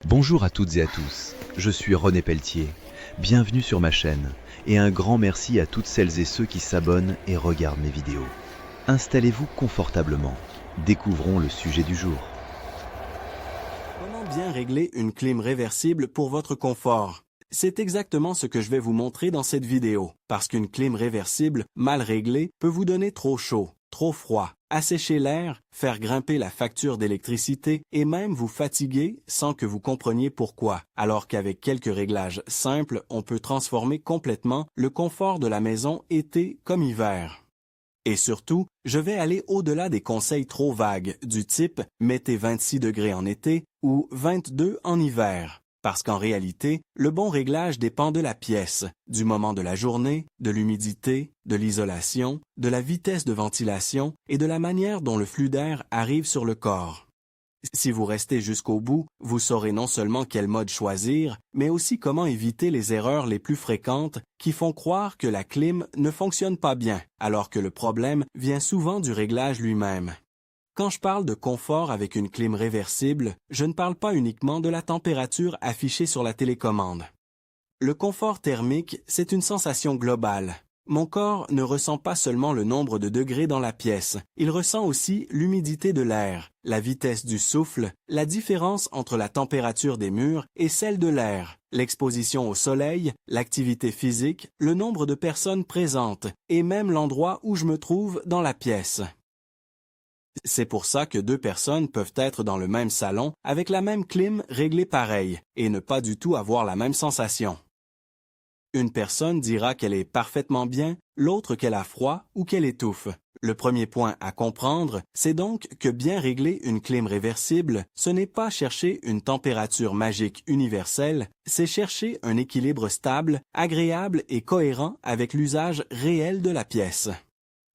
Bonjour à toutes et à tous, je suis René Pelletier. Bienvenue sur ma chaîne et un grand merci à toutes celles et ceux qui s'abonnent et regardent mes vidéos. Installez-vous confortablement, découvrons le sujet du jour. Comment bien régler une clim réversible pour votre confort? C'est exactement ce que je vais vous montrer dans cette vidéo, parce qu'une clim réversible mal réglée peut vous donner trop chaud, trop froid, assécher l'air, faire grimper la facture d'électricité et même vous fatiguer sans que vous compreniez pourquoi, alors qu'avec quelques réglages simples, on peut transformer complètement le confort de la maison été comme hiver. Et surtout, je vais aller au-delà des conseils trop vagues du type « mettez 26 degrés en été » ou « 22 en hiver ». Parce qu'en réalité, le bon réglage dépend de la pièce, du moment de la journée, de l'humidité, de l'isolation, de la vitesse de ventilation et de la manière dont le flux d'air arrive sur le corps. Si vous restez jusqu'au bout, vous saurez non seulement quel mode choisir, mais aussi comment éviter les erreurs les plus fréquentes qui font croire que la clim ne fonctionne pas bien, alors que le problème vient souvent du réglage lui-même. Quand je parle de confort avec une clim réversible, je ne parle pas uniquement de la température affichée sur la télécommande. Le confort thermique, c'est une sensation globale. Mon corps ne ressent pas seulement le nombre de degrés dans la pièce, il ressent aussi l'humidité de l'air, la vitesse du souffle, la différence entre la température des murs et celle de l'air, l'exposition au soleil, l'activité physique, le nombre de personnes présentes et même l'endroit où je me trouve dans la pièce. C'est pour ça que deux personnes peuvent être dans le même salon avec la même clim réglée pareil et ne pas du tout avoir la même sensation. Une personne dira qu'elle est parfaitement bien, l'autre qu'elle a froid ou qu'elle étouffe. Le premier point à comprendre, c'est donc que bien régler une clim réversible, ce n'est pas chercher une température magique universelle, c'est chercher un équilibre stable, agréable et cohérent avec l'usage réel de la pièce.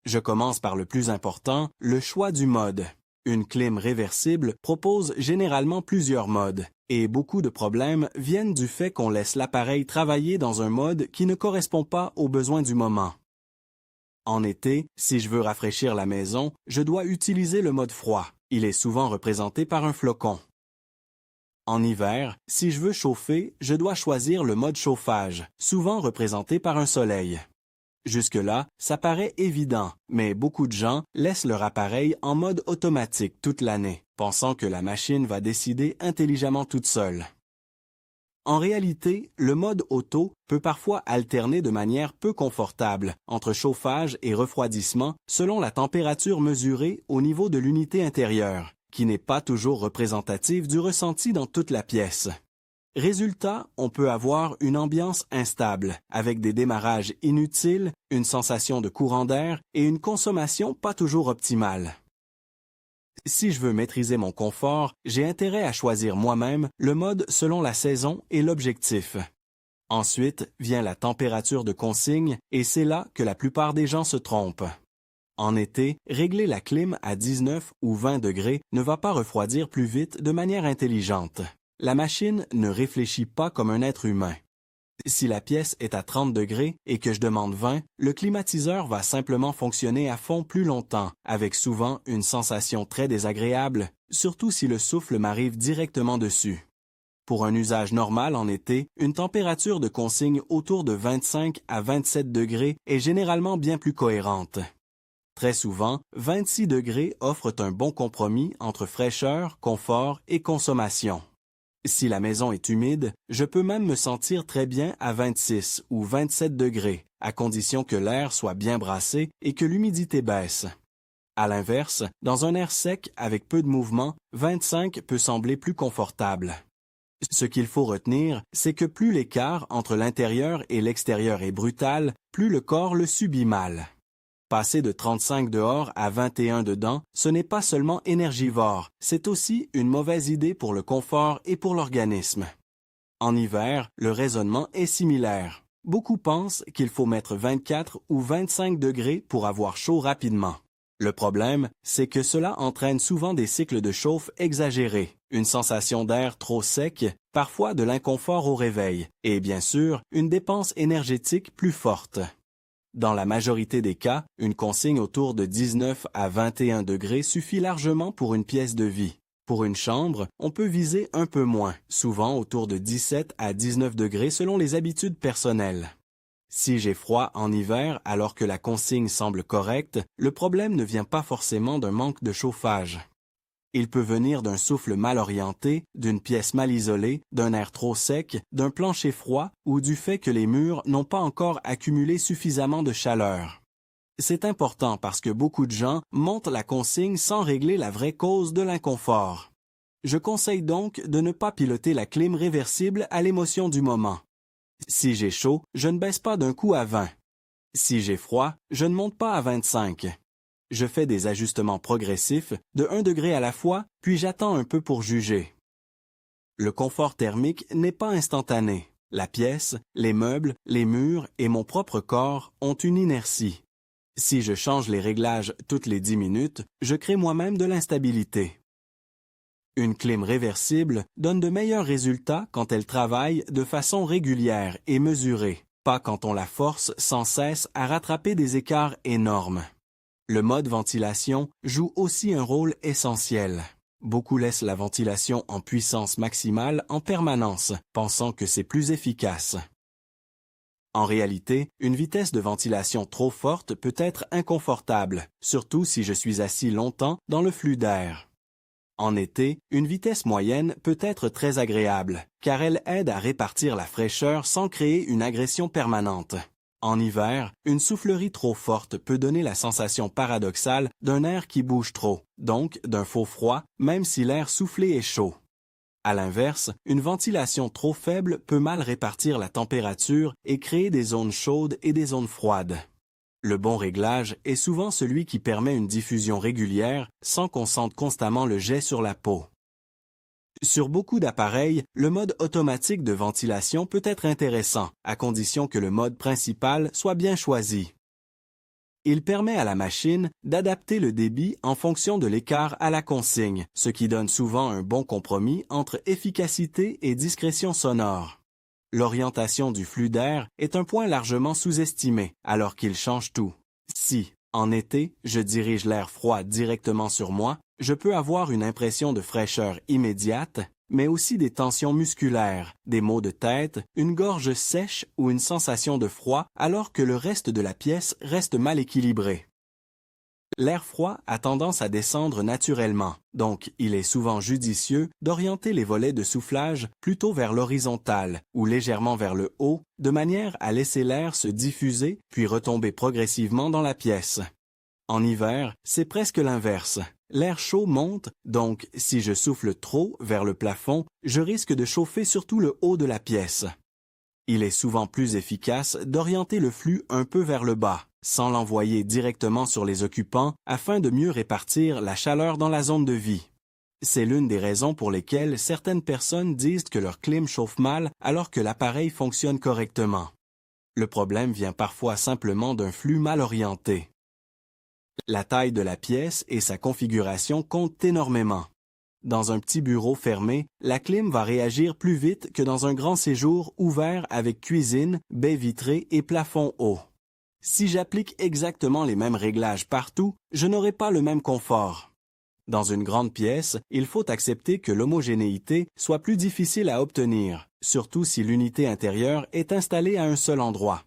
Je commence par le plus important, le choix du mode. Une clim réversible propose généralement plusieurs modes, et beaucoup de problèmes viennent du fait qu'on laisse l'appareil travailler dans un mode qui ne correspond pas aux besoins du moment. En été, si je veux rafraîchir la maison, je dois utiliser le mode froid. Il est souvent représenté par un flocon. En hiver, si je veux chauffer, je dois choisir le mode chauffage, souvent représenté par un soleil. Jusque-là, ça paraît évident, mais beaucoup de gens laissent leur appareil en mode automatique toute l'année, pensant que la machine va décider intelligemment toute seule. En réalité, le mode auto peut parfois alterner de manière peu confortable entre chauffage et refroidissement selon la température mesurée au niveau de l'unité intérieure, qui n'est pas toujours représentative du ressenti dans toute la pièce. Résultat, on peut avoir une ambiance instable, avec des démarrages inutiles, une sensation de courant d'air et une consommation pas toujours optimale. Si je veux maîtriser mon confort, j'ai intérêt à choisir moi-même le mode selon la saison et l'objectif. Ensuite vient la température de consigne et c'est là que la plupart des gens se trompent. En été, régler la clim à 19 ou 20 degrés ne va pas refroidir plus vite de manière intelligente. La machine ne réfléchit pas comme un être humain. Si la pièce est à 30 degrés et que je demande 20, le climatiseur va simplement fonctionner à fond plus longtemps, avec souvent une sensation très désagréable, surtout si le souffle m'arrive directement dessus. Pour un usage normal en été, une température de consigne autour de 25 à 27 degrés est généralement bien plus cohérente. Très souvent, 26 degrés offrent un bon compromis entre fraîcheur, confort et consommation. Si la maison est humide, je peux même me sentir très bien à 26 ou 27 degrés, à condition que l'air soit bien brassé et que l'humidité baisse. À l'inverse, dans un air sec avec peu de mouvement, 25 peut sembler plus confortable. Ce qu'il faut retenir, c'est que plus l'écart entre l'intérieur et l'extérieur est brutal, plus le corps le subit mal. Passer de 35 dehors à 21 dedans, ce n'est pas seulement énergivore, c'est aussi une mauvaise idée pour le confort et pour l'organisme. En hiver, le raisonnement est similaire. Beaucoup pensent qu'il faut mettre 24 ou 25 degrés pour avoir chaud rapidement. Le problème, c'est que cela entraîne souvent des cycles de chauffe exagérés, une sensation d'air trop sec, parfois de l'inconfort au réveil, et bien sûr, une dépense énergétique plus forte. Dans la majorité des cas, une consigne autour de 19 à 21 degrés suffit largement pour une pièce de vie. Pour une chambre, on peut viser un peu moins, souvent autour de 17 à 19 degrés selon les habitudes personnelles. Si j'ai froid en hiver alors que la consigne semble correcte, le problème ne vient pas forcément d'un manque de chauffage. Il peut venir d'un souffle mal orienté, d'une pièce mal isolée, d'un air trop sec, d'un plancher froid ou du fait que les murs n'ont pas encore accumulé suffisamment de chaleur. C'est important parce que beaucoup de gens montent la consigne sans régler la vraie cause de l'inconfort. Je conseille donc de ne pas piloter la clim réversible à l'émotion du moment. Si j'ai chaud, je ne baisse pas d'un coup à 20. Si j'ai froid, je ne monte pas à 25. Je fais des ajustements progressifs, de 1 degré à la fois, puis j'attends un peu pour juger. Le confort thermique n'est pas instantané. La pièce, les meubles, les murs et mon propre corps ont une inertie. Si je change les réglages toutes les 10 minutes, je crée moi-même de l'instabilité. Une clim réversible donne de meilleurs résultats quand elle travaille de façon régulière et mesurée, pas quand on la force sans cesse à rattraper des écarts énormes. Le mode ventilation joue aussi un rôle essentiel. Beaucoup laissent la ventilation en puissance maximale en permanence, pensant que c'est plus efficace. En réalité, une vitesse de ventilation trop forte peut être inconfortable, surtout si je suis assis longtemps dans le flux d'air. En été, une vitesse moyenne peut être très agréable, car elle aide à répartir la fraîcheur sans créer une agression permanente. En hiver, une soufflerie trop forte peut donner la sensation paradoxale d'un air qui bouge trop, donc d'un faux froid, même si l'air soufflé est chaud. À l'inverse, une ventilation trop faible peut mal répartir la température et créer des zones chaudes et des zones froides. Le bon réglage est souvent celui qui permet une diffusion régulière sans qu'on sente constamment le jet sur la peau. Sur beaucoup d'appareils, le mode automatique de ventilation peut être intéressant, à condition que le mode principal soit bien choisi. Il permet à la machine d'adapter le débit en fonction de l'écart à la consigne, ce qui donne souvent un bon compromis entre efficacité et discrétion sonore. L'orientation du flux d'air est un point largement sous-estimé, alors qu'il change tout. Si, en été, je dirige l'air froid directement sur moi, je peux avoir une impression de fraîcheur immédiate, mais aussi des tensions musculaires, des maux de tête, une gorge sèche ou une sensation de froid alors que le reste de la pièce reste mal équilibré. L'air froid a tendance à descendre naturellement, donc il est souvent judicieux d'orienter les volets de soufflage plutôt vers l'horizontale ou légèrement vers le haut, de manière à laisser l'air se diffuser puis retomber progressivement dans la pièce. En hiver, c'est presque l'inverse. L'air chaud monte, donc si je souffle trop vers le plafond, je risque de chauffer surtout le haut de la pièce. Il est souvent plus efficace d'orienter le flux un peu vers le bas, sans l'envoyer directement sur les occupants afin de mieux répartir la chaleur dans la zone de vie. C'est l'une des raisons pour lesquelles certaines personnes disent que leur clim chauffe mal alors que l'appareil fonctionne correctement. Le problème vient parfois simplement d'un flux mal orienté. La taille de la pièce et sa configuration comptent énormément. Dans un petit bureau fermé, la clim va réagir plus vite que dans un grand séjour ouvert avec cuisine, baies vitrées et plafond haut. Si j'applique exactement les mêmes réglages partout, je n'aurai pas le même confort. Dans une grande pièce, il faut accepter que l'homogénéité soit plus difficile à obtenir, surtout si l'unité intérieure est installée à un seul endroit.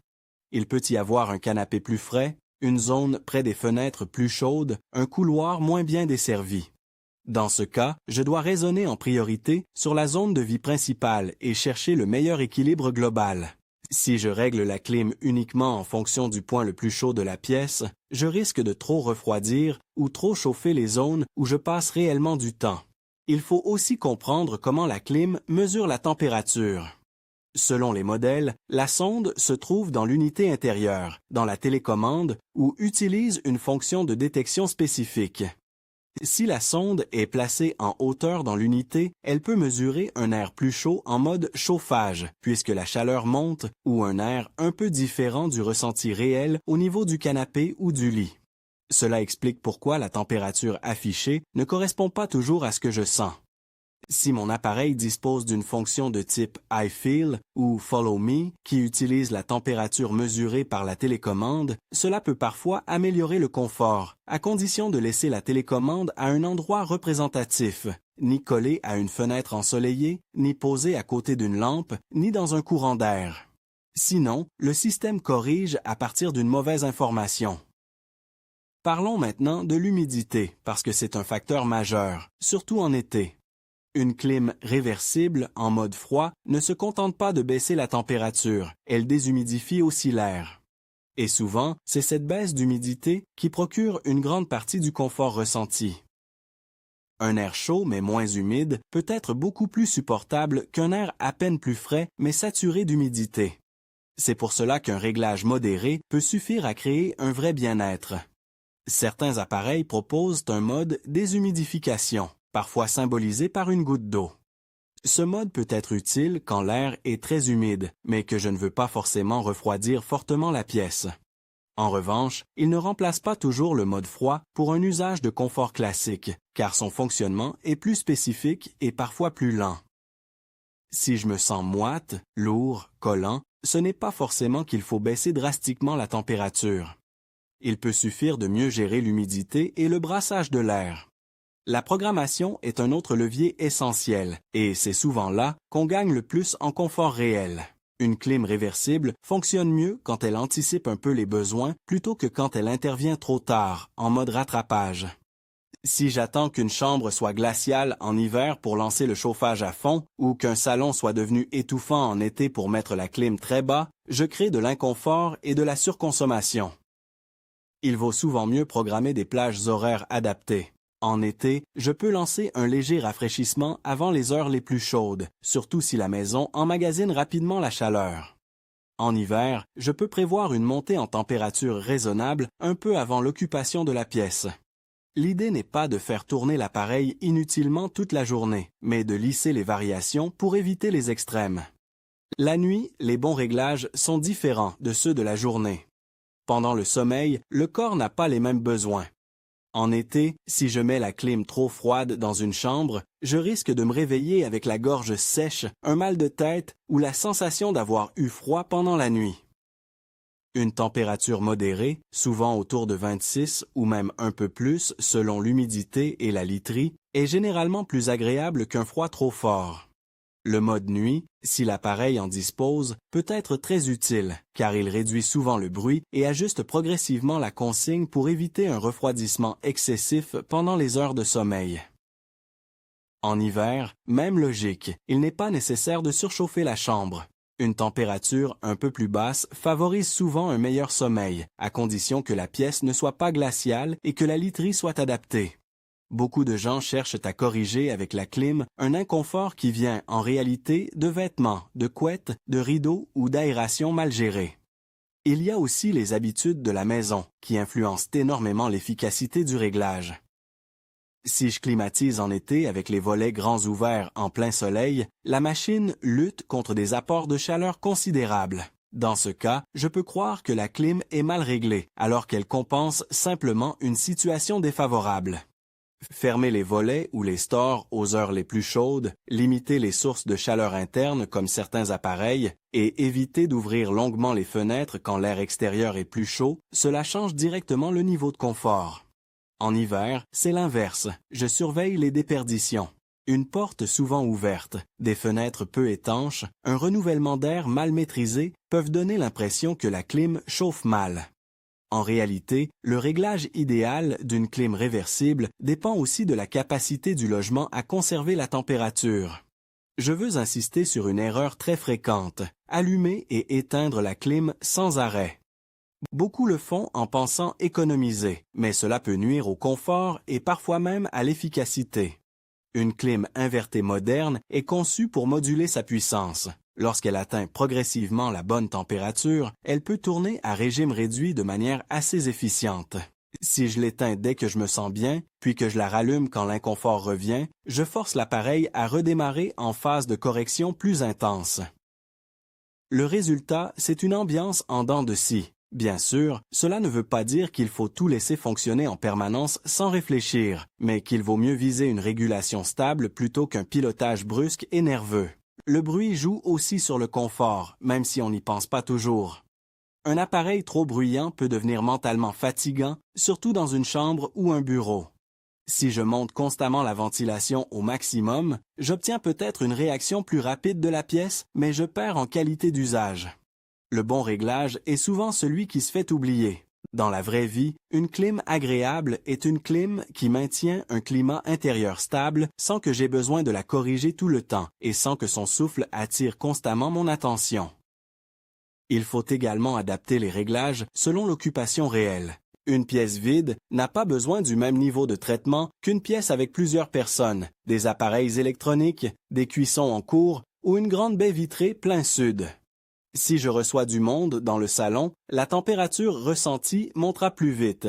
Il peut y avoir un canapé plus frais, une zone près des fenêtres plus chaude, un couloir moins bien desservi. Dans ce cas, je dois raisonner en priorité sur la zone de vie principale et chercher le meilleur équilibre global. Si je règle la clim uniquement en fonction du point le plus chaud de la pièce, je risque de trop refroidir ou trop chauffer les zones où je passe réellement du temps. Il faut aussi comprendre comment la clim mesure la température. Selon les modèles, la sonde se trouve dans l'unité intérieure, dans la télécommande, ou utilise une fonction de détection spécifique. Si la sonde est placée en hauteur dans l'unité, elle peut mesurer un air plus chaud en mode chauffage, puisque la chaleur monte, ou un air un peu différent du ressenti réel au niveau du canapé ou du lit. Cela explique pourquoi la température affichée ne correspond pas toujours à ce que je sens. Si mon appareil dispose d'une fonction de type I Feel ou Follow Me qui utilise la température mesurée par la télécommande, cela peut parfois améliorer le confort, à condition de laisser la télécommande à un endroit représentatif, ni collée à une fenêtre ensoleillée, ni posée à côté d'une lampe, ni dans un courant d'air. Sinon, le système corrige à partir d'une mauvaise information. Parlons maintenant de l'humidité, parce que c'est un facteur majeur, surtout en été. Une clim réversible, en mode froid, ne se contente pas de baisser la température, elle déshumidifie aussi l'air. Et souvent, c'est cette baisse d'humidité qui procure une grande partie du confort ressenti. Un air chaud mais moins humide peut être beaucoup plus supportable qu'un air à peine plus frais mais saturé d'humidité. C'est pour cela qu'un réglage modéré peut suffire à créer un vrai bien-être. Certains appareils proposent un mode déshumidification, parfois symbolisé par une goutte d'eau. Ce mode peut être utile quand l'air est très humide, mais que je ne veux pas forcément refroidir fortement la pièce. En revanche, il ne remplace pas toujours le mode froid pour un usage de confort classique, car son fonctionnement est plus spécifique et parfois plus lent. Si je me sens moite, lourd, collant, ce n'est pas forcément qu'il faut baisser drastiquement la température. Il peut suffire de mieux gérer l'humidité et le brassage de l'air. La programmation est un autre levier essentiel, et c'est souvent là qu'on gagne le plus en confort réel. Une clim réversible fonctionne mieux quand elle anticipe un peu les besoins plutôt que quand elle intervient trop tard, en mode rattrapage. Si j'attends qu'une chambre soit glaciale en hiver pour lancer le chauffage à fond, ou qu'un salon soit devenu étouffant en été pour mettre la clim très bas, je crée de l'inconfort et de la surconsommation. Il vaut souvent mieux programmer des plages horaires adaptées. En été, je peux lancer un léger rafraîchissement avant les heures les plus chaudes, surtout si la maison emmagasine rapidement la chaleur. En hiver, je peux prévoir une montée en température raisonnable un peu avant l'occupation de la pièce. L'idée n'est pas de faire tourner l'appareil inutilement toute la journée, mais de lisser les variations pour éviter les extrêmes. La nuit, les bons réglages sont différents de ceux de la journée. Pendant le sommeil, le corps n'a pas les mêmes besoins. En été, si je mets la clim trop froide dans une chambre, je risque de me réveiller avec la gorge sèche, un mal de tête ou la sensation d'avoir eu froid pendant la nuit. Une température modérée, souvent autour de 26 ou même un peu plus selon l'humidité et la literie, est généralement plus agréable qu'un froid trop fort. Le mode nuit, si l'appareil en dispose, peut être très utile, car il réduit souvent le bruit et ajuste progressivement la consigne pour éviter un refroidissement excessif pendant les heures de sommeil. En hiver, même logique, il n'est pas nécessaire de surchauffer la chambre. Une température un peu plus basse favorise souvent un meilleur sommeil, à condition que la pièce ne soit pas glaciale et que la literie soit adaptée. Beaucoup de gens cherchent à corriger avec la clim un inconfort qui vient en réalité de vêtements, de couettes, de rideaux ou d'aération mal gérée. Il y a aussi les habitudes de la maison qui influencent énormément l'efficacité du réglage. Si je climatise en été avec les volets grands ouverts en plein soleil, la machine lutte contre des apports de chaleur considérables. Dans ce cas, je peux croire que la clim est mal réglée alors qu'elle compense simplement une situation défavorable. Fermer les volets ou les stores aux heures les plus chaudes, limiter les sources de chaleur interne comme certains appareils et éviter d'ouvrir longuement les fenêtres quand l'air extérieur est plus chaud, cela change directement le niveau de confort. En hiver, c'est l'inverse. Je surveille les déperditions. Une porte souvent ouverte, des fenêtres peu étanches, un renouvellement d'air mal maîtrisé peuvent donner l'impression que la clim chauffe mal. En réalité, le réglage idéal d'une clim réversible dépend aussi de la capacité du logement à conserver la température. Je veux insister sur une erreur très fréquente, allumer et éteindre la clim sans arrêt. Beaucoup le font en pensant économiser, mais cela peut nuire au confort et parfois même à l'efficacité. Une clim invertée moderne est conçue pour moduler sa puissance. Lorsqu'elle atteint progressivement la bonne température, elle peut tourner à régime réduit de manière assez efficiente. Si je l'éteins dès que je me sens bien, puis que je la rallume quand l'inconfort revient, je force l'appareil à redémarrer en phase de correction plus intense. Le résultat, c'est une ambiance en dents de scie. Bien sûr, cela ne veut pas dire qu'il faut tout laisser fonctionner en permanence sans réfléchir, mais qu'il vaut mieux viser une régulation stable plutôt qu'un pilotage brusque et nerveux. Le bruit joue aussi sur le confort, même si on n'y pense pas toujours. Un appareil trop bruyant peut devenir mentalement fatigant, surtout dans une chambre ou un bureau. Si je monte constamment la ventilation au maximum, j'obtiens peut-être une réaction plus rapide de la pièce, mais je perds en qualité d'usage. Le bon réglage est souvent celui qui se fait oublier. Dans la vraie vie, une clim agréable est une clim qui maintient un climat intérieur stable sans que j'aie besoin de la corriger tout le temps et sans que son souffle attire constamment mon attention. Il faut également adapter les réglages selon l'occupation réelle. Une pièce vide n'a pas besoin du même niveau de traitement qu'une pièce avec plusieurs personnes, des appareils électroniques, des cuissons en cours ou une grande baie vitrée plein sud. Si je reçois du monde dans le salon, la température ressentie montera plus vite.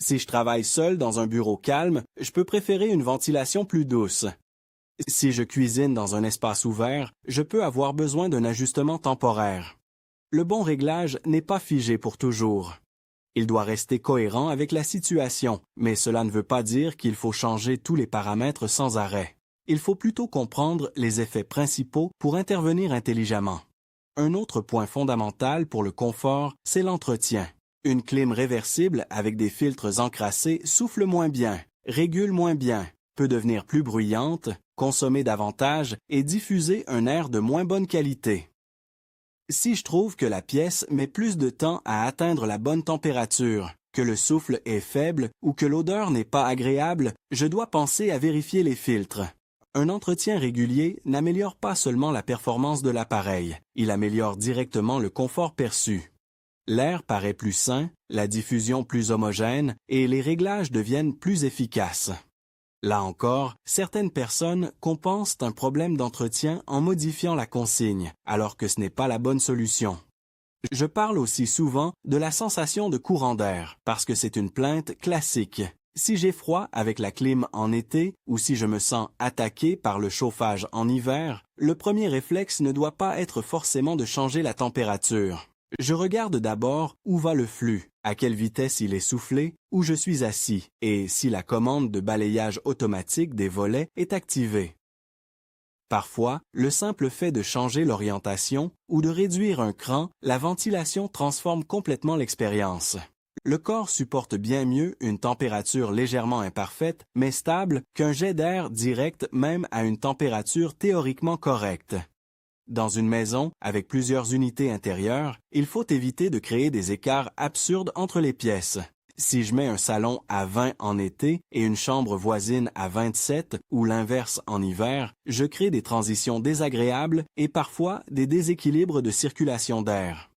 Si je travaille seul dans un bureau calme, je peux préférer une ventilation plus douce. Si je cuisine dans un espace ouvert, je peux avoir besoin d'un ajustement temporaire. Le bon réglage n'est pas figé pour toujours. Il doit rester cohérent avec la situation, mais cela ne veut pas dire qu'il faut changer tous les paramètres sans arrêt. Il faut plutôt comprendre les effets principaux pour intervenir intelligemment. Un autre point fondamental pour le confort, c'est l'entretien. Une clim réversible avec des filtres encrassés souffle moins bien, régule moins bien, peut devenir plus bruyante, consommer davantage et diffuser un air de moins bonne qualité. Si je trouve que la pièce met plus de temps à atteindre la bonne température, que le souffle est faible ou que l'odeur n'est pas agréable, je dois penser à vérifier les filtres. Un entretien régulier n'améliore pas seulement la performance de l'appareil, il améliore directement le confort perçu. L'air paraît plus sain, la diffusion plus homogène et les réglages deviennent plus efficaces. Là encore, certaines personnes compensent un problème d'entretien en modifiant la consigne, alors que ce n'est pas la bonne solution. Je parle aussi souvent de la sensation de courant d'air, parce que c'est une plainte classique. Si j'ai froid avec la clim en été ou si je me sens attaqué par le chauffage en hiver, le premier réflexe ne doit pas être forcément de changer la température. Je regarde d'abord où va le flux, à quelle vitesse il est soufflé, où je suis assis et si la commande de balayage automatique des volets est activée. Parfois, le simple fait de changer l'orientation ou de réduire un cran, la ventilation transforme complètement l'expérience. Le corps supporte bien mieux une température légèrement imparfaite, mais stable, qu'un jet d'air direct même à une température théoriquement correcte. Dans une maison, avec plusieurs unités intérieures, il faut éviter de créer des écarts absurdes entre les pièces. Si je mets un salon à 20 en été et une chambre voisine à 27 ou l'inverse en hiver, je crée des transitions désagréables et parfois des déséquilibres de circulation d'air.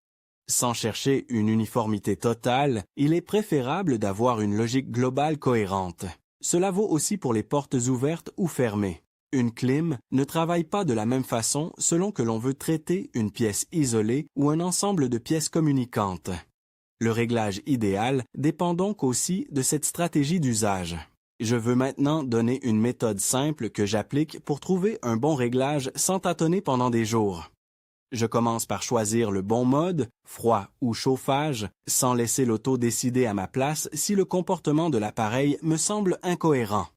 Sans chercher une uniformité totale, il est préférable d'avoir une logique globale cohérente. Cela vaut aussi pour les portes ouvertes ou fermées. Une clim ne travaille pas de la même façon selon que l'on veut traiter une pièce isolée ou un ensemble de pièces communicantes. Le réglage idéal dépend donc aussi de cette stratégie d'usage. Je veux maintenant donner une méthode simple que j'applique pour trouver un bon réglage sans tâtonner pendant des jours. Je commence par choisir le bon mode, froid ou chauffage, sans laisser l'auto décider à ma place si le comportement de l'appareil me semble incohérent.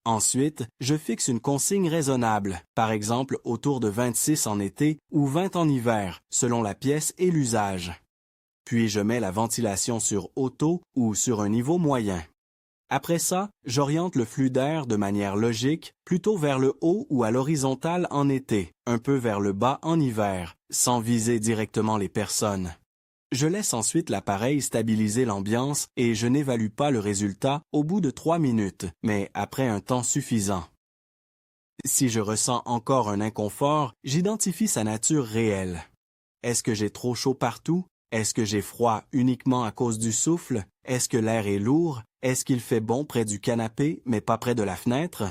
Ensuite, je fixe une consigne raisonnable, par exemple autour de 26 en été ou 20 en hiver, selon la pièce et l'usage. Puis je mets la ventilation sur auto ou sur un niveau moyen. Après ça, j'oriente le flux d'air de manière logique, plutôt vers le haut ou à l'horizontale en été, un peu vers le bas en hiver, sans viser directement les personnes. Je laisse ensuite l'appareil stabiliser l'ambiance et je n'évalue pas le résultat au bout de 3 minutes, mais après un temps suffisant. Si je ressens encore un inconfort, j'identifie sa nature réelle. Est-ce que j'ai trop chaud partout? Est-ce que j'ai froid uniquement à cause du souffle? Est-ce que l'air est lourd? Est-ce qu'il fait bon près du canapé, mais pas près de la fenêtre?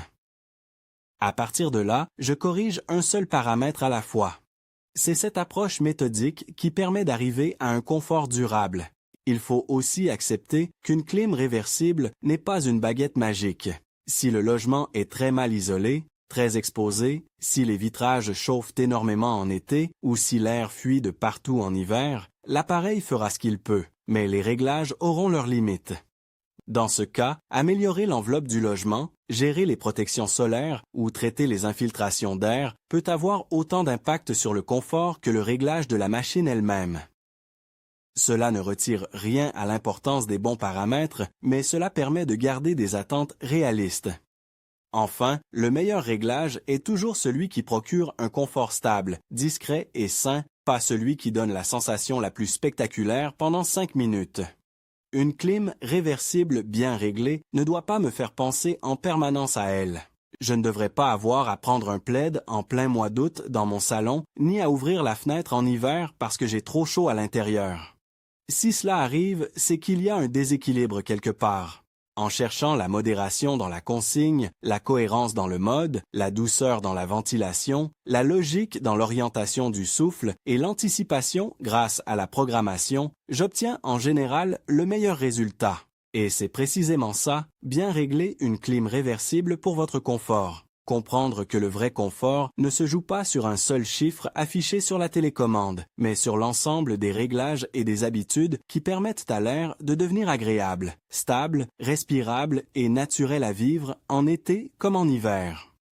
À partir de là, je corrige un seul paramètre à la fois. C'est cette approche méthodique qui permet d'arriver à un confort durable. Il faut aussi accepter qu'une clim réversible n'est pas une baguette magique. Si le logement est très mal isolé, très exposé, si les vitrages chauffent énormément en été ou si l'air fuit de partout en hiver, l'appareil fera ce qu'il peut, mais les réglages auront leurs limites. Dans ce cas, améliorer l'enveloppe du logement, gérer les protections solaires ou traiter les infiltrations d'air peut avoir autant d'impact sur le confort que le réglage de la machine elle-même. Cela ne retire rien à l'importance des bons paramètres, mais cela permet de garder des attentes réalistes. Enfin, le meilleur réglage est toujours celui qui procure un confort stable, discret et sain, pas celui qui donne la sensation la plus spectaculaire pendant 5 minutes. Une clim réversible bien réglée ne doit pas me faire penser en permanence à elle. Je ne devrais pas avoir à prendre un plaid en plein mois d'août dans mon salon, ni à ouvrir la fenêtre en hiver parce que j'ai trop chaud à l'intérieur. Si cela arrive, c'est qu'il y a un déséquilibre quelque part. En cherchant la modération dans la consigne, la cohérence dans le mode, la douceur dans la ventilation, la logique dans l'orientation du souffle et l'anticipation grâce à la programmation, j'obtiens en général le meilleur résultat. Et c'est précisément ça, bien régler une clim réversible pour votre confort. Comprendre que le vrai confort ne se joue pas sur un seul chiffre affiché sur la télécommande, mais sur l'ensemble des réglages et des habitudes qui permettent à l'air de devenir agréable, stable, respirable et naturel à vivre en été comme en hiver.